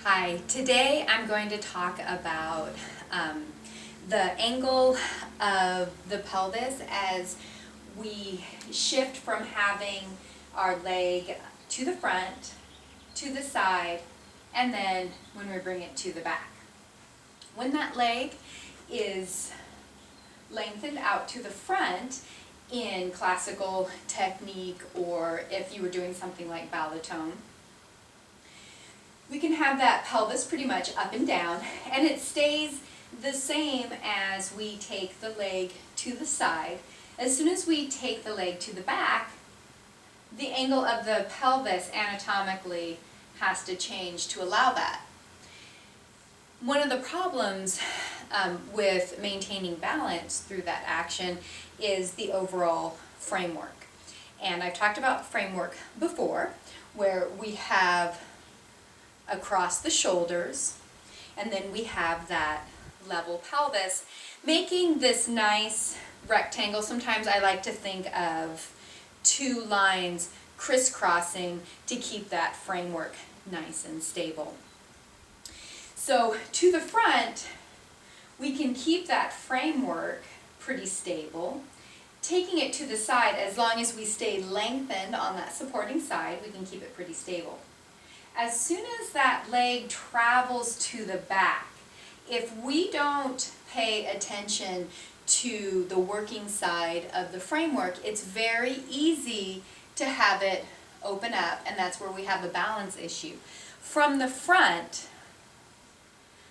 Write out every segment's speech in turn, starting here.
Hi, today I'm going to talk about the angle of the pelvis as we shift from having our leg to the front, to the side, and then when we bring it to the back. When that leg is lengthened out to the front in classical technique, or if you were doing something like balaton, we can have that pelvis pretty much up and down, and it stays the same as we take the leg to the side. As soon as we take the leg to the back, the angle of the pelvis anatomically has to change to allow that. One of the problems with maintaining balance through that action is the overall framework. And I've talked about framework before, where we have across the shoulders, and then we have that level pelvis, making this nice rectangle. Sometimes I like to think of two lines crisscrossing to keep that framework nice and stable. So to the front, we can keep that framework pretty stable. Taking it to the side, as long as we stay lengthened on that supporting side, we can keep it pretty stable. As soon as that leg travels to the back, if we don't pay attention to the working side of the framework, it's very easy to have it open up, and that's where we have a balance issue. From the front,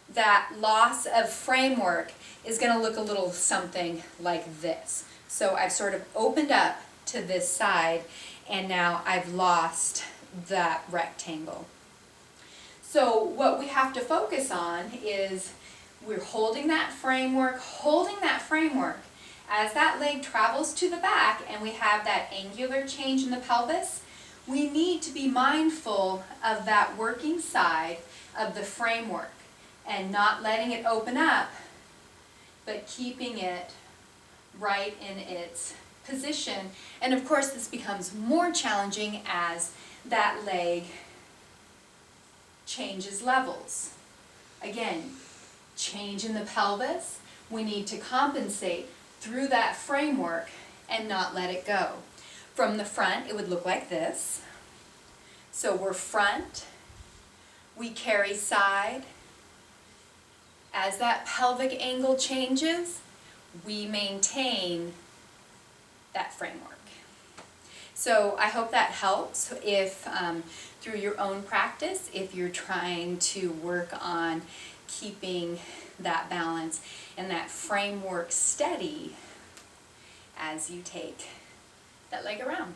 that loss of framework is going to look a little something like this. So I've sort of opened up to this side, and now I've lost that rectangle. So what we have to focus on is we're holding that framework. As that leg travels to the back and we have that angular change in the pelvis, we need to be mindful of that working side of the framework and not letting it open up, but keeping it right in its position. And of course, this becomes more challenging as that leg changes levels. Again, change in the pelvis, we need to compensate through that framework and not let it go. From the front, it would look like this. So we're front, we carry side. As that pelvic angle changes, we maintain that framework. So I hope that helps if through your own practice, if you're trying to work on keeping that balance and that framework steady as you take that leg around.